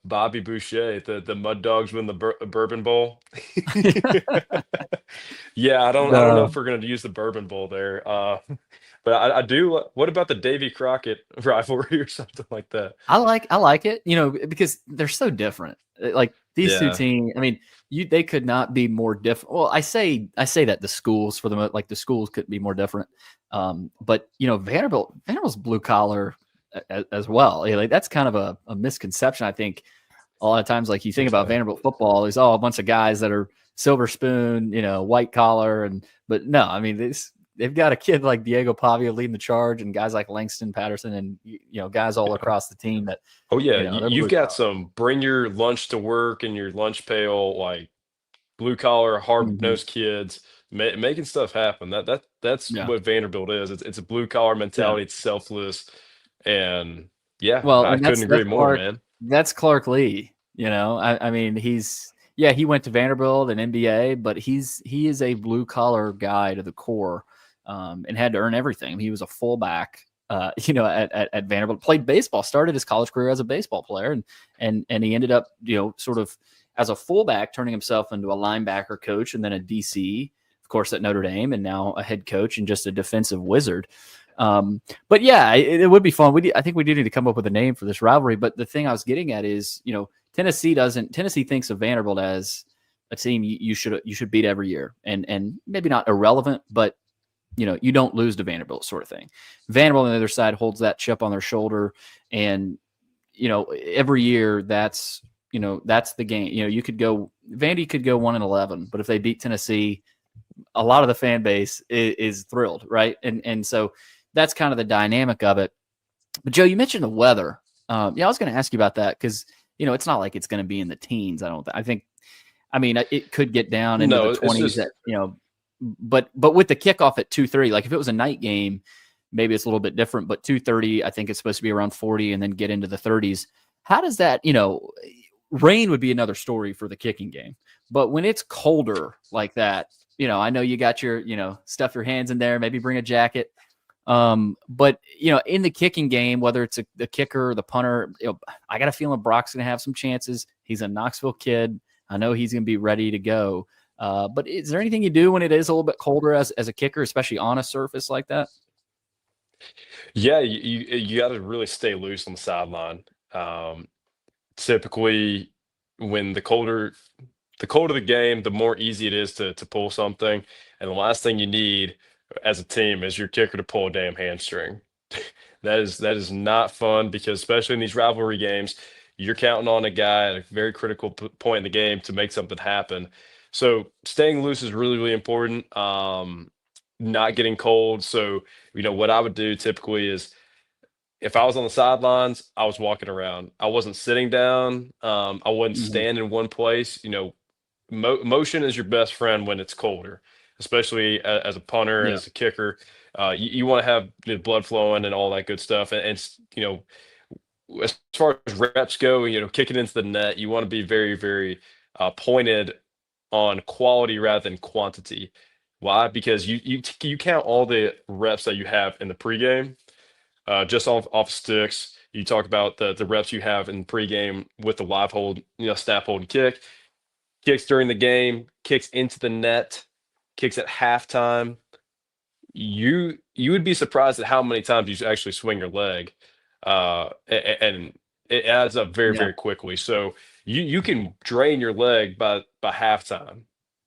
Bobby Boucher. The Mud Dogs win the Bourbon Bowl. Yeah, I don't know if we're gonna use the Bourbon Bowl there. But I do. What about the Davy Crockett rivalry or something like that? I like it, because they're so different. Like these two teams, they could not be more different. Well, I say that the schools the schools could be more different. But Vanderbilt's blue collar as well. Like that's kind of a misconception. I think a lot of times, like you think about Vanderbilt football, is a bunch of guys that are silver spoon, white collar, but no, they've got a kid like Diego Pavia leading the charge, and guys like Langston Patterson, and guys all across the team that. Oh yeah, you've got some bring your lunch to work and your lunch pail, like blue collar, hard nosed kids making stuff happen. That's what Vanderbilt is. It's a blue collar mentality. It's selfless, and I couldn't agree more, man. That's Clark Lea. He went to Vanderbilt and NBA, but he is a blue collar guy to the core. And had to earn everything. He was a fullback, at Vanderbilt. Played baseball. Started his college career as a baseball player, and he ended up, sort of as a fullback, turning himself into a linebacker coach, and then a DC, of course, at Notre Dame, and now a head coach and just a defensive wizard. But yeah, it would be fun. I think we do need to come up with a name for this rivalry. But the thing I was getting at is, Tennessee thinks of Vanderbilt as a team you should beat every year, and maybe not irrelevant, but you don't lose to Vanderbilt, sort of thing. Vanderbilt on the other side holds that chip on their shoulder, and every year that's the game. Vandy could go 1-11, but if they beat Tennessee, a lot of the fan base is thrilled, right? And so that's kind of the dynamic of it. But Joe, you mentioned the weather. I was going to ask you about that because it's not like it's going to be in the teens. It could get down into the 20s. But with the kickoff at 2:30, like if it was a night game, maybe it's a little bit different. But 2:30, I think it's supposed to be around 40 and then get into the 30s. How does that, rain would be another story for the kicking game. But when it's colder like that, I know you got your, stuff your hands in there, maybe bring a jacket. But in the kicking game, whether it's the kicker or the punter, I got a feeling Brock's going to have some chances. He's a Knoxville kid. I know he's going to be ready to go. But is there anything you do when it is a little bit colder as a kicker, especially on a surface like that? Yeah, you got to really stay loose on the sideline. Typically, when the colder the game, the more easy it is to pull something. And the last thing you need as a team is your kicker to pull a damn hamstring. That is not fun because especially in these rivalry games, you're counting on a guy at a very critical point in the game to make something happen. So staying loose is really, really important. Not getting cold. So, what I would do typically is if I was on the sidelines, I was walking around. I wasn't sitting down. I wouldn't stand in one place. Motion is your best friend when it's colder, especially as a punter, as a kicker. You want to have the blood flowing and all that good stuff. And as far as reps go, kicking into the net, you want to be very, very pointed on quality rather than quantity. Why? Because you count all the reps that you have in the pregame, just off sticks. You talk about the reps you have in pregame with the live hold, snap, hold, and kick. Kicks during the game, kicks into the net, kicks at halftime. You would be surprised at how many times you actually swing your leg, and it adds up very, very quickly. So you can drain your leg by halftime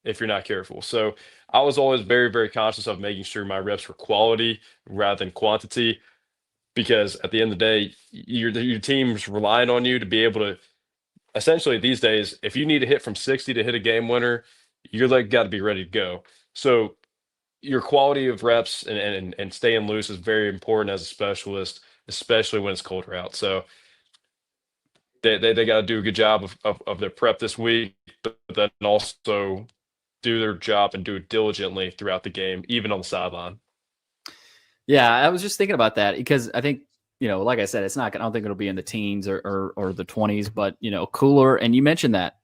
if you're not careful. So I was always very, very conscious of making sure my reps were quality rather than quantity, because at the end of the day, your team's relying on you to be able to. Essentially, these days, if you need to hit from 60 to hit a game winner, your leg got to be ready to go. So your quality of reps and staying loose is very important as a specialist, especially when it's colder out. So they got to do a good job of their prep this week, but then also do their job and do it diligently throughout the game, even on the sideline. Yeah, I was just thinking about that because I think like I said, it's not. I don't think it'll be in the teens or the 20s, but cooler. And you mentioned that.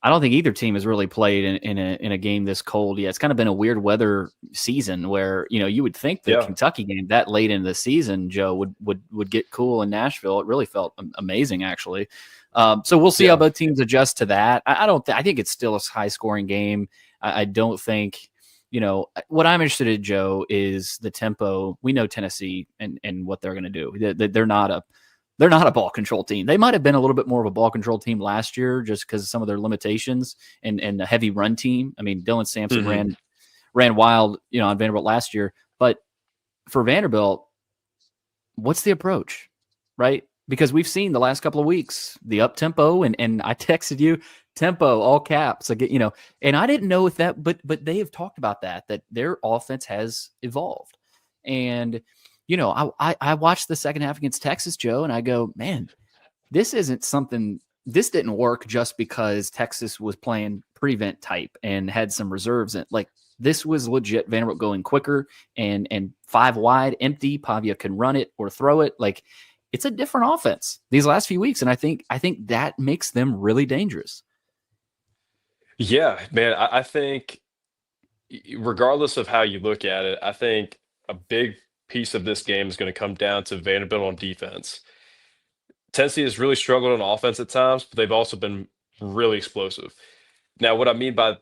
I don't think either team has really played in a game this cold yet. It's kind of been a weird weather season where you would think the Kentucky game that late in the season, Joe, would get cool in Nashville. It really felt amazing, actually. So we'll see how both teams adjust to that. I think it's still a high scoring game. I don't think. What I'm interested in, Joe, is the tempo. We know Tennessee and what they're going to do. They're not a ball control team. They might have been a little bit more of a ball control team last year just because of some of their limitations and the heavy run team. I mean, Dylan Sampson ran wild, on Vanderbilt last year. But for Vanderbilt, what's the approach, right? Because we've seen the last couple of weeks the up tempo, and I texted you tempo, all caps, and I didn't know if that, but they have talked about that their offense has evolved. And I watched the second half against Texas, Joe, and I go, man, this didn't work just because Texas was playing prevent type and had some reserves in. Like, this was legit Vanderbilt going quicker and 5 wide, empty. Pavia can run it or throw it. Like, it's a different offense these last few weeks, and I think that makes them really dangerous. Yeah, man, I think regardless of how you look at it, I think a big piece of this game is going to come down to Vanderbilt on defense. Tennessee has really struggled on offense at times, but they've also been really explosive. Now, what I mean by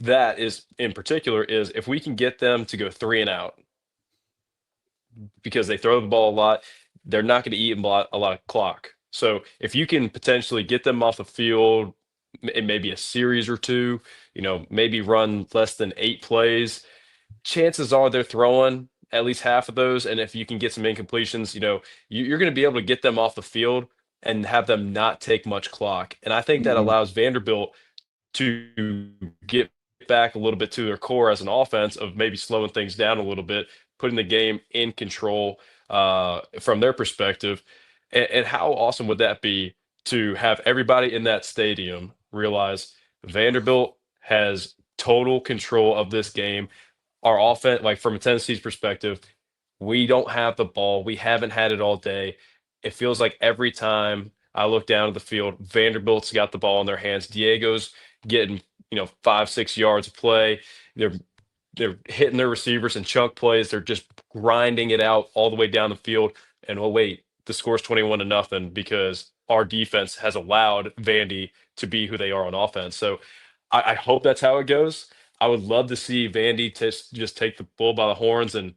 that is, in particular, is if we can get them to go 3 and out, because they throw the ball a lot, they're not going to eat a lot of clock. So if you can potentially get them off the field in maybe a series or two, maybe run less than 8 plays, chances are they're throwing at least half of those. And if you can get some incompletions, you're going to be able to get them off the field and have them not take much clock. And I think that allows Vanderbilt to get back a little bit to their core as an offense of maybe slowing things down a little bit, putting the game in control from their perspective. And how awesome would that be to have everybody in that stadium realize Vanderbilt has total control of this game. Our offense, like from Tennessee's perspective, we don't have the ball. We haven't had it all day. It feels like every time I look down at the field, Vanderbilt's got the ball in their hands. Diego's getting, 5-6 yards of play. They're hitting their receivers in chunk plays. They're just grinding it out all the way down the field. And wait, the score's 21-0 because our defense has allowed Vandy to be who they are on offense. So I hope that's how it goes. I would love to see Vandy just take the bull by the horns and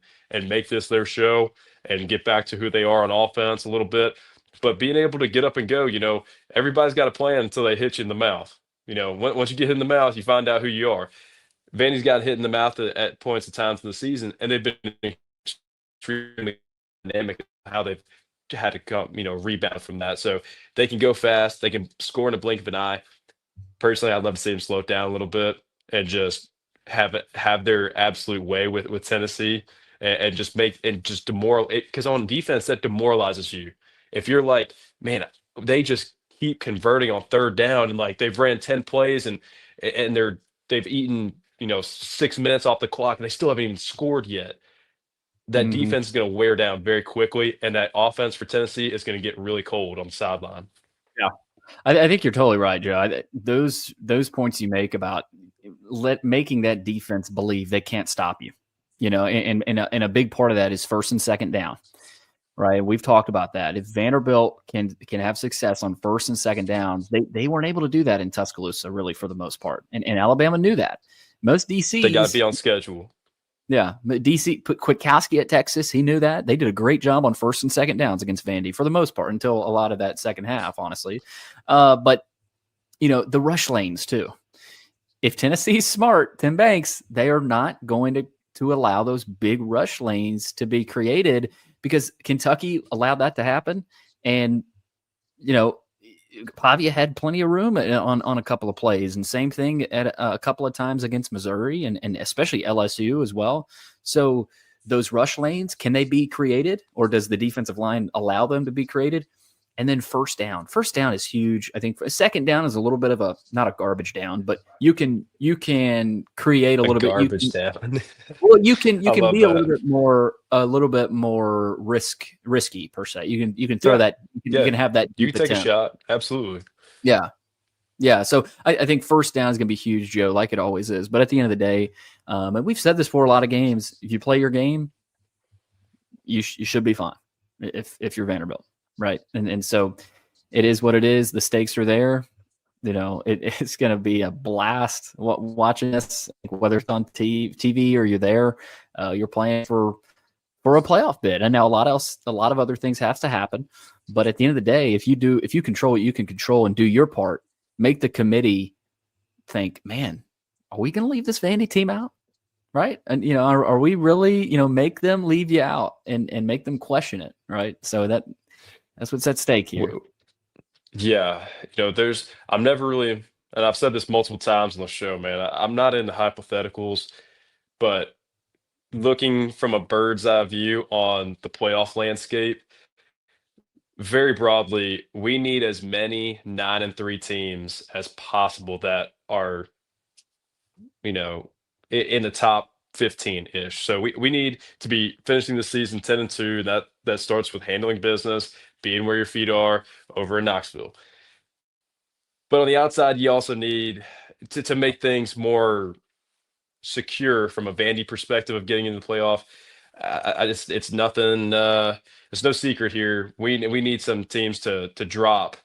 make this their show and get back to who they are on offense a little bit. But being able to get up and go, everybody's got a plan until they hit you in the mouth. Once you get hit in the mouth, you find out who you are. Vandy's got hit in the mouth at points of times in the season, and they've been extremely dynamic how they've had to come, rebound from that. So they can go fast. They can score in a blink of an eye. Personally, I'd love to see them slow it down a little bit and just have their absolute way with Tennessee and just demoralize, because on defense that demoralizes you. If you're like, man, they just keep converting on third down and like they've ran 10 plays and they've eaten 6 minutes off the clock and they still haven't even scored yet. That defense is going to wear down very quickly, and that offense for Tennessee is going to get really cold on the sideline. Yeah, I think you're totally right, Joe. Those points you make about making that defense believe they can't stop you, and a big part of that is first and second down, right? We've talked about that. If Vanderbilt can have success on first and second downs, they weren't able to do that in Tuscaloosa, really, for the most part, and Alabama knew that. Most DCs, they got to be on schedule. Yeah, but DC put Kwiatkowski at Texas. He knew that. They did a great job on first and second downs against Vandy for the most part until a lot of that second half, honestly. But, the rush lanes too. If Tennessee's smart, Tim Banks, they are not going to allow those big rush lanes to be created because Kentucky allowed that to happen. And, Pavia had plenty of room on a couple of plays, and same thing at a couple of times against Missouri and especially LSU as well. So those rush lanes, can they be created, or does the defensive line allow them to be created? And then first down is huge. I think second down is a little bit of not a garbage down, but you can create a little bit. Garbage down. Well, you can be that. a little bit more risky per se. You can throw that. You can have that. You can take a shot. Absolutely. Yeah. Yeah. So I think first down is going to be huge, Joe, like it always is. But at the end of the day, and we've said this for a lot of games, if you play your game, you should be fine if you're Vanderbilt. Right. And so it is what it is. The stakes are there. It's going to be a blast watching this, whether it's on TV or you're there. You're playing for a playoff bid. And now a lot of other things have to happen. But at the end of the day, if you control what you can control and do your part, make the committee think, man, are we going to leave this Vandy team out? Right. And, are we really, make them leave you out and make them question it. Right. So that's what's at stake here. Yeah. I'm never really, and I've said this multiple times on the show, man, I'm not into hypotheticals, but looking from a bird's eye view on the playoff landscape, very broadly, we need as many 9-3 teams as possible that are, in the top 15-ish. So we need to be finishing the season 10-2. That starts with handling business, being where your feet are over in Knoxville. But on the outside, you also need to make things more secure from a Vandy perspective of getting into the playoff. It's nothing. There's no secret here. We need some teams to drop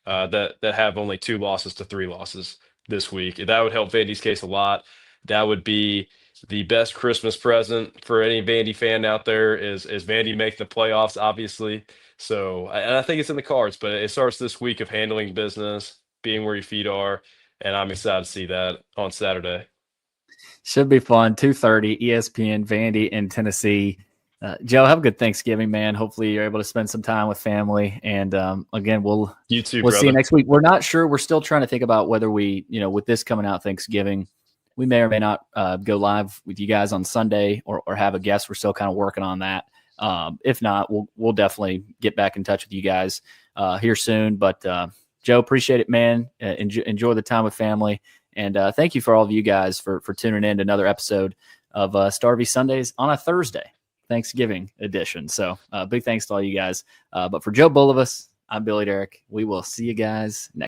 that have only 2 losses to 3 losses this week. That would help Vandy's case a lot. That would be the best Christmas present for any Vandy fan out there is Vandy making the playoffs, obviously. So, and I think it's in the cards, but it starts this week of handling business, being where your feet are, and I'm excited to see that on Saturday. Should be fun. 2:30 ESPN, Vandy and Tennessee. Joe, have a good Thanksgiving, man. Hopefully you're able to spend some time with family. And again, we'll see you next week. We're not sure. We're still trying to think about whether we, with this coming out Thanksgiving, we may or may not go live with you guys on Sunday or have a guest. We're still kind of working on that. If not, we'll definitely get back in touch with you guys here soon. But Joe, appreciate it, man. Enjoy the time with family. And thank you for all of you guys for tuning in to another episode of Starvey Sundays on a Thursday, Thanksgiving edition. So big thanks to all you guys. But for Joe Bulovas, I'm Billy Derrick. We will see you guys next